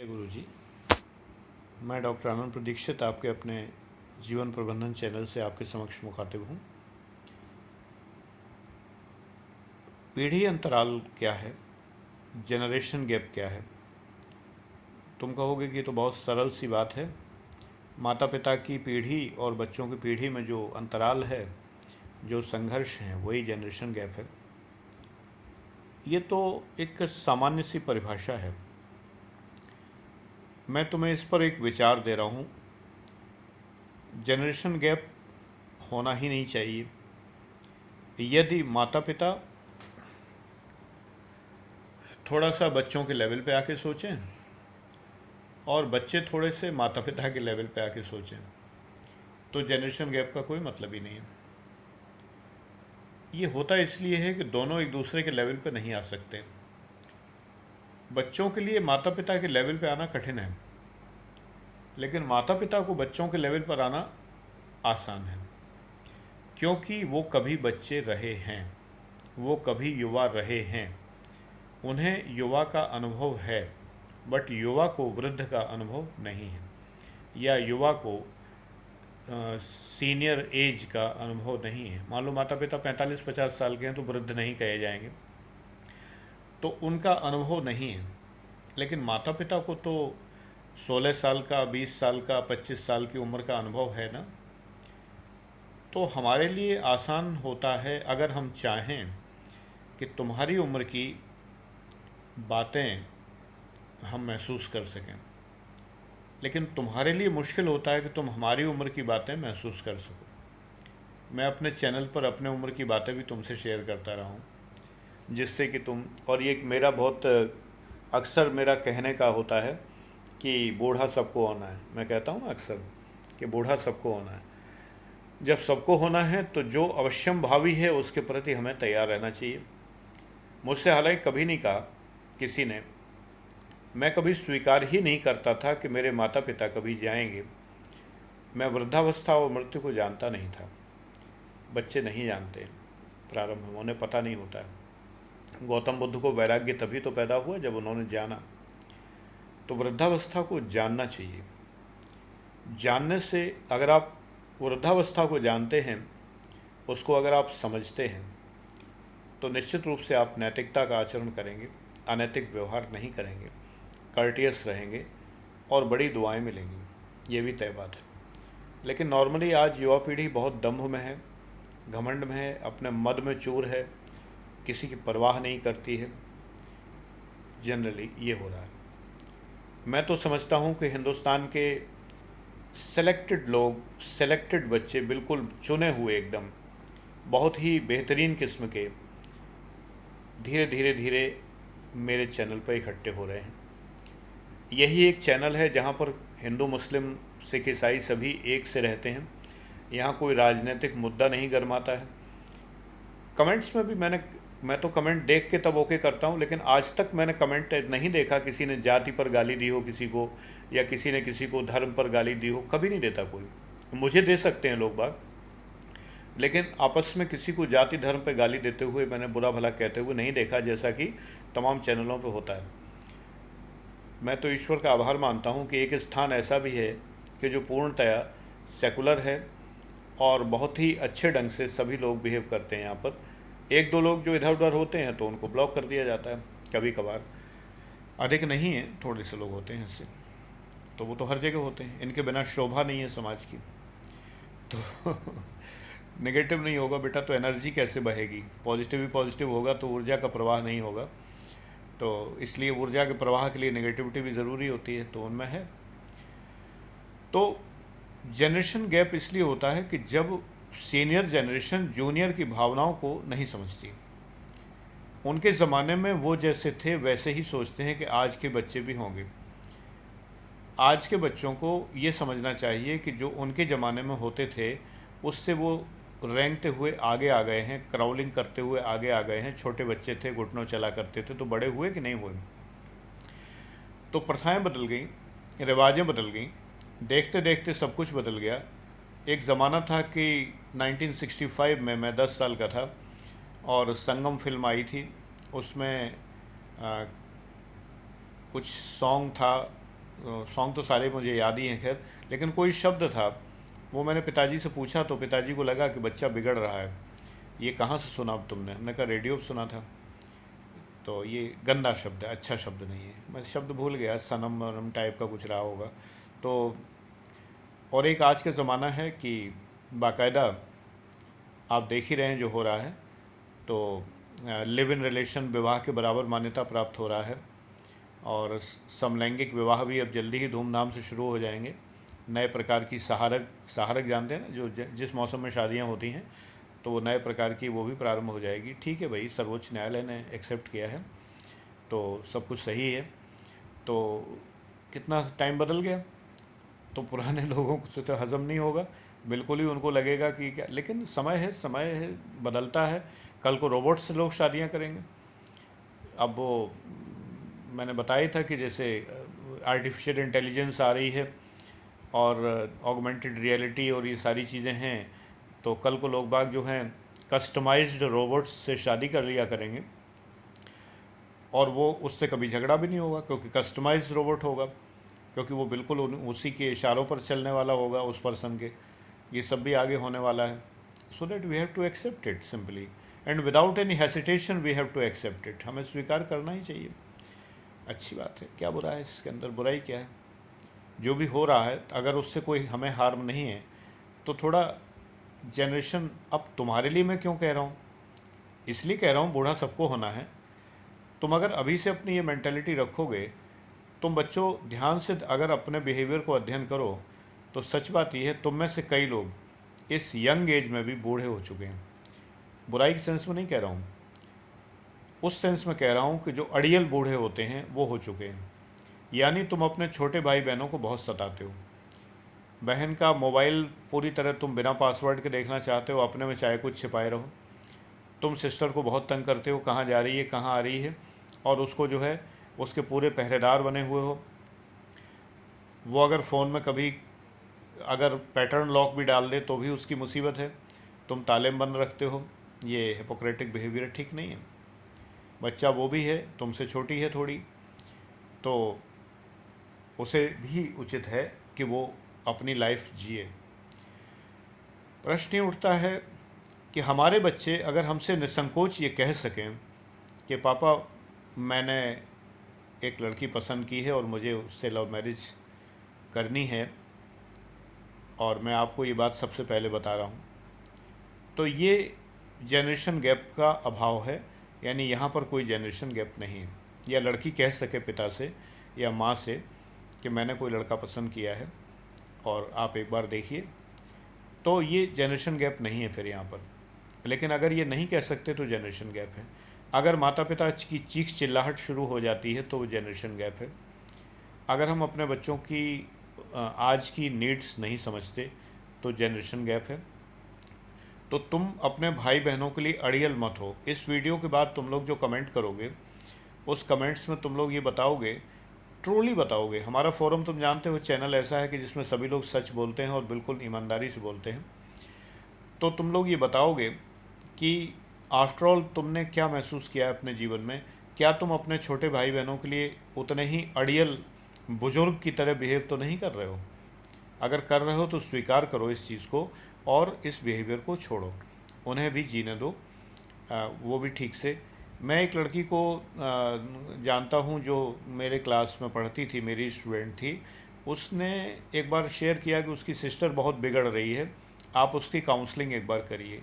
गुरु जी, मैं डॉक्टर आनंद प्रदीक्षित आपके अपने जीवन प्रबंधन चैनल से आपके समक्ष मुखातिब हूँ। पीढ़ी अंतराल क्या है, जनरेशन गैप क्या है? तुम कहोगे कि ये तो बहुत सरल सी बात है। माता पिता की पीढ़ी और बच्चों की पीढ़ी में जो अंतराल है, जो संघर्ष है, वही जनरेशन गैप है। ये तो एक सामान्य सी परिभाषा है। मैं तुम्हें इस पर एक विचार दे रहा हूँ। जनरेशन गैप होना ही नहीं चाहिए। यदि माता पिता थोड़ा सा बच्चों के लेवल पे आके सोचें और बच्चे थोड़े से माता पिता के लेवल पे आके सोचें, तो जनरेशन गैप का कोई मतलब ही नहीं है। ये होता इसलिए है कि दोनों एक दूसरे के लेवल पे नहीं आ सकते। बच्चों के लिए माता पिता के लेवल पे आना कठिन है, लेकिन माता पिता को बच्चों के लेवल पर आना आसान है, क्योंकि वो कभी बच्चे रहे हैं, वो कभी युवा रहे हैं। उन्हें युवा का अनुभव है, बट युवा को वृद्ध का अनुभव नहीं है, या युवा को सीनियर एज का अनुभव नहीं है। मान लो माता पिता 45-50 साल के हैं तो वृद्ध नहीं कहे जाएंगे, तो उनका अनुभव नहीं है। लेकिन माता पिता को तो 16 साल का, 20 साल का, 25 साल की उम्र का अनुभव है ना। तो हमारे लिए आसान होता है अगर हम चाहें कि तुम्हारी उम्र की बातें हम महसूस कर सकें, लेकिन तुम्हारे लिए मुश्किल होता है कि तुम हमारी उम्र की बातें महसूस कर सको। मैं अपने चैनल पर अपने उम्र की बातें भी तुमसे शेयर करता रहा हूँ, जिससे कि तुम, और ये मेरा बहुत अक्सर मेरा कहने का होता है कि बूढ़ा सबको होना है। मैं कहता हूँ अक्सर कि बूढ़ा सबको होना है। जब सबको होना है तो जो अवश्यम भावी है उसके प्रति हमें तैयार रहना चाहिए। मुझसे हालांकि कभी नहीं कहा किसी ने, मैं कभी स्वीकार ही नहीं करता था कि मेरे माता पिता कभी जाएंगे। मैं वृद्धावस्था और मृत्यु को जानता नहीं था। बच्चे नहीं जानते प्रारंभ में, उन्हें पता नहीं होता है। गौतम बुद्ध को वैराग्य तभी तो पैदा हुआ जब उन्होंने जाना। तो वृद्धावस्था को जानना चाहिए। जानने से, अगर आप वृद्धावस्था को जानते हैं, उसको अगर आप समझते हैं, तो निश्चित रूप से आप नैतिकता का आचरण करेंगे, अनैतिक व्यवहार नहीं करेंगे, कर्टियस रहेंगे और बड़ी दुआएं मिलेंगी। ये भी तय बात है। लेकिन नॉर्मली आज युवा पीढ़ी बहुत दम्भ में है, घमंड में है, अपने मद में चूर है, किसी की परवाह नहीं करती है। जनरली ये हो रहा है। मैं तो समझता हूँ कि हिंदुस्तान के सेलेक्टेड लोग, सेलेक्टेड बच्चे, बिल्कुल चुने हुए, एकदम बहुत ही बेहतरीन किस्म के, धीरे धीरे धीरे मेरे चैनल पर इकट्ठे हो रहे हैं। यही एक चैनल है जहाँ पर हिंदू, मुस्लिम, सिख, ईसाई सभी एक से रहते हैं। यहाँ कोई राजनीतिक मुद्दा नहीं गरमाता है। कमेंट्स में भी मैं तो कमेंट देख के तब ओके करता हूँ, लेकिन आज तक मैंने कमेंट नहीं देखा किसी ने जाति पर गाली दी हो किसी को, या किसी ने किसी को धर्म पर गाली दी हो। कभी नहीं देता कोई। मुझे दे सकते हैं लोग बाग, लेकिन आपस में किसी को जाति धर्म पर गाली देते हुए, मैंने बुरा भला कहते हुए नहीं देखा, जैसा कि तमाम चैनलों पर होता है। मैं तो ईश्वर का आभार मानता हूँ कि एक स्थान ऐसा भी है कि जो पूर्णतया सेकुलर है और बहुत ही अच्छे ढंग से सभी लोग बिहेव करते हैं। यहाँ पर एक दो लोग जो इधर उधर होते हैं तो उनको ब्लॉक कर दिया जाता है कभी कभार। अधिक नहीं है, थोड़े से लोग होते हैं इससे, तो वो तो हर जगह होते हैं। इनके बिना शोभा नहीं है समाज की। तो नेगेटिव नहीं होगा बेटा तो एनर्जी कैसे बहेगी? पॉजिटिव ही पॉजिटिव होगा तो ऊर्जा का प्रवाह नहीं होगा। तो इसलिए ऊर्जा के प्रवाह के लिए नेगेटिविटी भी ज़रूरी होती है, तो उनमें है। तो जनरेशन गैप इसलिए होता है कि जब सीनियर जनरेशन जूनियर की भावनाओं को नहीं समझती। उनके ज़माने में वो जैसे थे वैसे ही सोचते हैं कि आज के बच्चे भी होंगे। आज के बच्चों को ये समझना चाहिए कि जो उनके ज़माने में होते थे उससे वो रेंगते हुए आगे आ गए हैं, क्राउलिंग करते हुए आगे आ गए हैं। छोटे बच्चे थे, घुटनों चला करते थे, तो बड़े हुए कि नहीं हुए? तो प्रथाएं बदल गई, रिवाजें बदल गई, देखते देखते सब कुछ बदल गया। एक ज़माना था कि 1965 में मैं 10 साल का था और संगम फिल्म आई थी। उसमें कुछ सॉन्ग था सॉन्ग तो सारे मुझे याद ही हैं खैर, लेकिन कोई शब्द था वो मैंने पिताजी से पूछा तो पिताजी को लगा कि बच्चा बिगड़ रहा है, ये कहाँ से सुना तुमने? हमने कहा रेडियो पे सुना था। तो ये गंदा शब्द है, अच्छा शब्द नहीं है। मैं शब्द भूल गया, सनम वनम टाइप का कुछ रहा होगा। तो और एक आज के ज़माना है कि बाकायदा आप देख ही रहे हैं जो हो रहा है, तो लिव इन रिलेशन विवाह के बराबर मान्यता प्राप्त हो रहा है, और समलैंगिक विवाह भी अब जल्दी ही धूमधाम से शुरू हो जाएंगे। नए प्रकार की सहारक सहारक जानते हैं ना, जो जिस मौसम में शादियां होती हैं, तो वो नए प्रकार की वो भी प्रारंभ हो जाएगी। ठीक है भाई, सर्वोच्च न्यायालय ने एक्सेप्ट किया है तो सब कुछ सही है। तो कितना टाइम बदल गया, तो पुराने लोगों से तो हज़म नहीं होगा, बिल्कुल ही उनको लगेगा कि क्या, लेकिन समय है, बदलता है। कल को रोबोट से लोग शादियां करेंगे। अब वो मैंने बताया था कि जैसे आर्टिफिशियल इंटेलिजेंस आ रही है और ऑगमेंटेड रियलिटी और ये सारी चीज़ें हैं, तो कल को लोग बाग जो हैं कस्टमाइज्ड रोबोट्स से शादी कर लिया करेंगे, और वो उससे कभी झगड़ा भी नहीं होगा क्योंकि कस्टमाइज्ड रोबोट होगा, क्योंकि वो बिल्कुल उसी के इशारों पर चलने वाला होगा उस पर्सन के। ये सब भी आगे होने वाला है। So that we have to accept it simply and without any hesitation we have to accept it. हमें स्वीकार करना ही चाहिए। अच्छी बात है, क्या बुरा है इसके अंदर? बुराई क्या है? जो भी हो रहा है, अगर उससे कोई हमें हार्म नहीं है तो थोड़ा जनरेशन, अब तुम्हारे लिए मैं क्यों कह रहा हूँ, इसलिए कह रहा हूँ बूढ़ा सबको होना है। तुम अगर अभी से अपनी ये मेंटेलिटी रखोगे, तुम बच्चों ध्यान से अगर अपने बिहेवियर को अध्ययन करो, तो सच बात यह है तुम में से कई लोग इस यंग एज में भी बूढ़े हो चुके हैं। बुराई के सेंस में नहीं कह रहा हूँ, उस सेंस में कह रहा हूँ कि जो अड़ियल बूढ़े होते हैं वो हो चुके हैं। यानी तुम अपने छोटे भाई बहनों को बहुत सताते हो। बहन का मोबाइल पूरी तरह तुम बिना पासवर्ड के देखना चाहते हो, अपने में चाहे कुछ छिपाए रहो। तुम सिस्टर को बहुत तंग करते हो, कहाँ जा रही है, कहाँ आ रही है, और उसको जो है उसके पूरे पहरेदार बने हुए हो। वो अगर फ़ोन में कभी अगर पैटर्न लॉक भी डाल दे तो भी उसकी मुसीबत है, तुम ताले में बंद रखते हो। ये हिपोक्रेटिक बिहेवियर ठीक नहीं है। बच्चा वो भी है, तुमसे छोटी है थोड़ी, तो उसे भी उचित है कि वो अपनी लाइफ जिए। प्रश्न ये उठता है कि हमारे बच्चे अगर हमसे निसंकोच ये कह सकें कि पापा मैंने एक लड़की पसंद की है और मुझे उससे लव मैरिज करनी है, और मैं आपको ये बात सबसे पहले बता रहा हूँ, तो ये जनरेशन गैप का अभाव है। यानी यहाँ पर कोई जनरेशन गैप नहीं है। या लड़की कह सके पिता से या माँ से कि मैंने कोई लड़का पसंद किया है और आप एक बार देखिए, तो ये जनरेशन गैप नहीं है फिर यहाँ पर। लेकिन अगर ये नहीं कह सकते तो जनरेशन गैप है। अगर माता पिता की चीख चिल्लाहट शुरू हो जाती है तो वो जनरेशन गैप है। अगर हम अपने बच्चों की आज की नीड्स नहीं समझते तो जनरेशन गैप है। तो तुम अपने भाई बहनों के लिए अड़ियल मत हो। इस वीडियो के बाद तुम लोग जो कमेंट करोगे, उस कमेंट्स में तुम लोग ये बताओगे, ट्रूली बताओगे। हमारा फोरम तुम जानते हो चैनल ऐसा है कि जिसमें सभी लोग सच बोलते हैं और बिल्कुल ईमानदारी से बोलते हैं। तो तुम लोग ये बताओगे कि आफ्टर ऑल तुमने क्या महसूस किया है अपने जीवन में। क्या तुम अपने छोटे भाई बहनों के लिए उतने ही अड़ियल बुजुर्ग की तरह बिहेव तो नहीं कर रहे हो? अगर कर रहे हो तो स्वीकार करो इस चीज़ को और इस बिहेवियर को छोड़ो, उन्हें भी जीने दो, वो भी ठीक से। मैं एक लड़की को जानता हूँ जो मेरे क्लास में पढ़ती थी, मेरी स्टूडेंट थी। उसने एक बार शेयर किया कि उसकी सिस्टर बहुत बिगड़ रही है, आप उसकी काउंसलिंग एक बार करिए।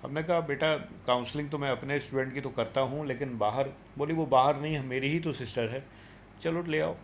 हमने कहा बेटा काउंसलिंग तो मैं अपने स्टूडेंट की तो करता हूँ, लेकिन बाहर, बोली वो बाहर नहीं है, मेरी ही तो सिस्टर है, चलो ले आओ।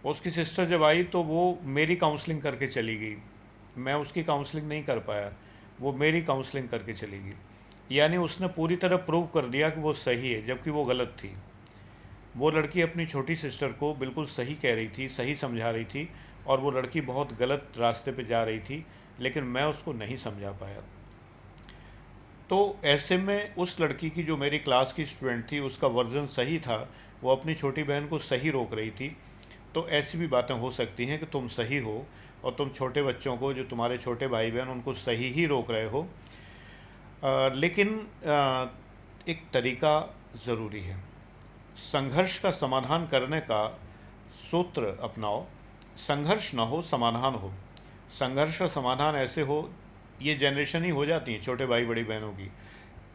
उसकी सिस्टर जब आई तो वो मेरी काउंसलिंग करके चली गई। मैं उसकी काउंसलिंग नहीं कर पाया, वो मेरी काउंसलिंग करके चली गई। यानी उसने पूरी तरह प्रूव कर दिया कि वो सही है, जबकि वो गलत थी। वो लड़की अपनी छोटी सिस्टर को बिल्कुल सही कह रही थी, सही समझा रही थी, और वो लड़की बहुत गलत रास्ते पे जा रही थी, लेकिन मैं उसको नहीं समझा पाया। तो ऐसे में उस लड़की की, जो मेरी क्लास की स्टूडेंट थी, उसका वर्जन सही था, वो अपनी छोटी बहन को सही रोक रही थी। तो ऐसी भी बातें हो सकती हैं कि तुम सही हो और तुम छोटे बच्चों को, जो तुम्हारे छोटे भाई बहन, उनको सही ही रोक रहे हो। लेकिन एक तरीका ज़रूरी है। संघर्ष का समाधान करने का सूत्र अपनाओ संघर्ष ना हो, समाधान हो। संघर्ष का समाधान ऐसे हो, ये जनरेशन ही हो जाती है छोटे भाई बड़ी बहनों की,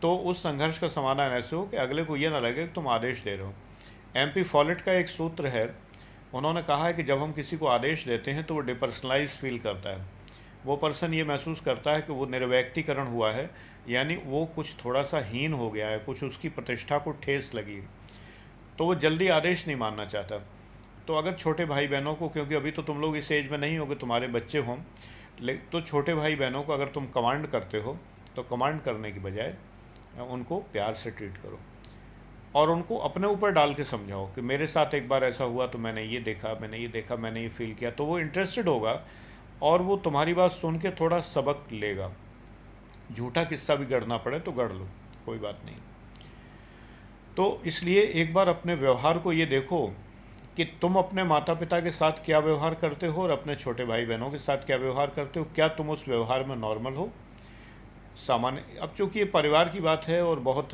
तो उस संघर्ष का समाधान ऐसे हो कि अगले को ये ना लगे कि तुम आदेश दे रहे हो। MP फॉलेट का एक सूत्र है, उन्होंने कहा है कि जब हम किसी को आदेश देते हैं तो वो डिपर्सनलाइज फील करता है। वो पर्सन ये महसूस करता है कि वो निर्व्यक्तिकरण हुआ है, यानी वो कुछ थोड़ा सा हीन हो गया है, कुछ उसकी प्रतिष्ठा को ठेस लगी है, तो वो जल्दी आदेश नहीं मानना चाहता। तो अगर छोटे भाई बहनों को, क्योंकि अभी तो तुम लोग इस एज में नहीं हो कि तुम्हारे बच्चे हों, तो छोटे भाई बहनों को अगर तुम कमांड करते हो तो कमांड करने की बजाय उनको प्यार से ट्रीट करो और उनको अपने ऊपर डाल के समझाओ कि मेरे साथ एक बार ऐसा हुआ तो मैंने ये देखा, मैंने ये देखा, मैंने ये फील किया। तो वो इंटरेस्टेड होगा और वो तुम्हारी बात सुन के थोड़ा सबक लेगा। झूठा किस्सा भी गढ़ना पड़े तो गढ़ लो, कोई बात नहीं। तो इसलिए एक बार अपने व्यवहार को ये देखो कि तुम अपने माता पिता के साथ क्या व्यवहार करते हो और अपने छोटे भाई बहनों के साथ क्या व्यवहार करते हो। क्या तुम उस व्यवहार में नॉर्मल हो, सामान्य? अब चूँकि ये परिवार की बात है और बहुत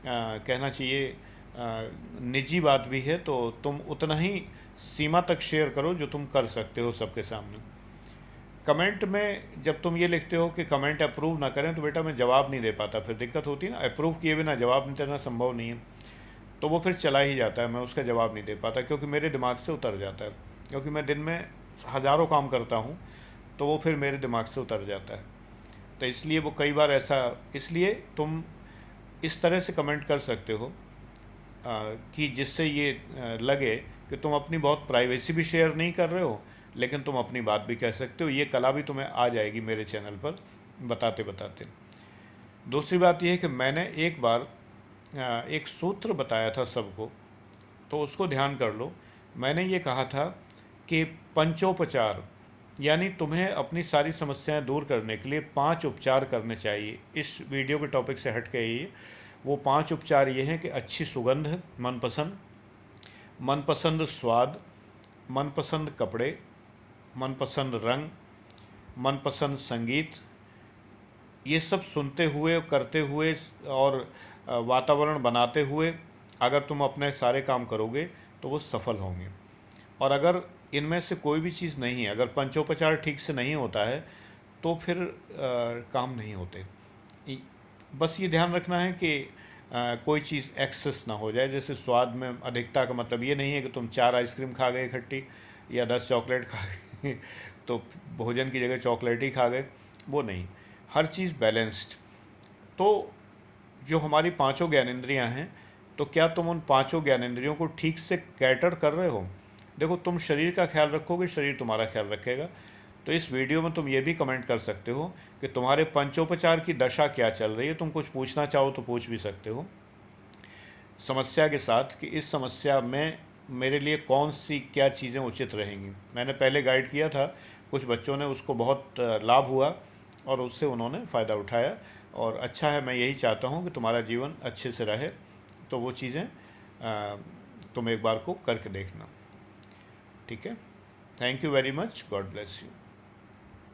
कहना चाहिए निजी बात भी है, तो तुम उतना ही सीमा तक शेयर करो जो तुम कर सकते हो सबके सामने। कमेंट में जब तुम ये लिखते हो कि कमेंट अप्रूव ना करें, तो बेटा मैं जवाब नहीं दे पाता, फिर दिक्कत होती है ना। अप्रूव किए बिना जवाब नहीं देना संभव नहीं है, तो वो फिर चला ही जाता है, मैं उसका जवाब नहीं दे पाता क्योंकि मेरे दिमाग से उतर जाता है। क्योंकि मैं दिन में हज़ारों काम करता हूँ, तो वो फिर मेरे दिमाग से उतर जाता है। तो इसलिए वो कई बार ऐसा, इसलिए तुम इस तरह से कमेंट कर सकते हो कि जिससे ये लगे कि तुम अपनी बहुत प्राइवेसी भी शेयर नहीं कर रहे हो, लेकिन तुम अपनी बात भी कह सकते हो। ये कला भी तुम्हें आ जाएगी मेरे चैनल पर बताते बताते। दूसरी बात यह है कि मैंने एक बार एक सूत्र बताया था सबको, तो उसको ध्यान कर लो। मैंने ये कहा था कि पंचोपचार, यानी तुम्हें अपनी सारी समस्याएं दूर करने के लिए 5 उपचार करने चाहिए। इस वीडियो के टॉपिक से हट के ये वो 5 उपचार ये हैं कि अच्छी सुगंध, मनपसंद स्वाद, मनपसंद कपड़े, मनपसंद रंग, मनपसंद संगीत। ये सब सुनते हुए, करते हुए और वातावरण बनाते हुए अगर तुम अपने सारे काम करोगे तो वो सफल होंगे। और अगर इनमें से कोई भी चीज़ नहीं है, अगर पंचोपचार ठीक से नहीं होता है, तो फिर काम नहीं होते। बस ये ध्यान रखना है कि कोई चीज़ एक्सेस ना हो जाए। जैसे स्वाद में अधिकता का मतलब ये नहीं है कि तुम 4 आइसक्रीम खा गए इकट्ठी या 10 चॉकलेट खा गए तो भोजन की जगह चॉकलेट ही खा गए, वो नहीं। हर चीज़ बैलेंस्ड। तो जो हमारी पांचों ज्ञानेंद्रियां हैं, तो क्या तुम उन पांचों ज्ञानेंद्रियों को ठीक से कैटर कर रहे हो? देखो, तुम शरीर का ख्याल रखोगे, शरीर तुम्हारा ख्याल रखेगा। तो इस वीडियो में तुम ये भी कमेंट कर सकते हो कि तुम्हारे पंचोपचार की दशा क्या चल रही है। तुम कुछ पूछना चाहो तो पूछ भी सकते हो समस्या के साथ कि इस समस्या में मेरे लिए कौन सी क्या चीज़ें उचित रहेंगी। मैंने पहले गाइड किया था, कुछ बच्चों ने उसको बहुत लाभ हुआ और उससे उन्होंने फ़ायदा उठाया और अच्छा है। मैं यही चाहता हूँ कि तुम्हारा जीवन अच्छे से रहे। तो वो चीज़ें तुम एक बार को करके देखना, ठीक है? Thank you very much, God bless you.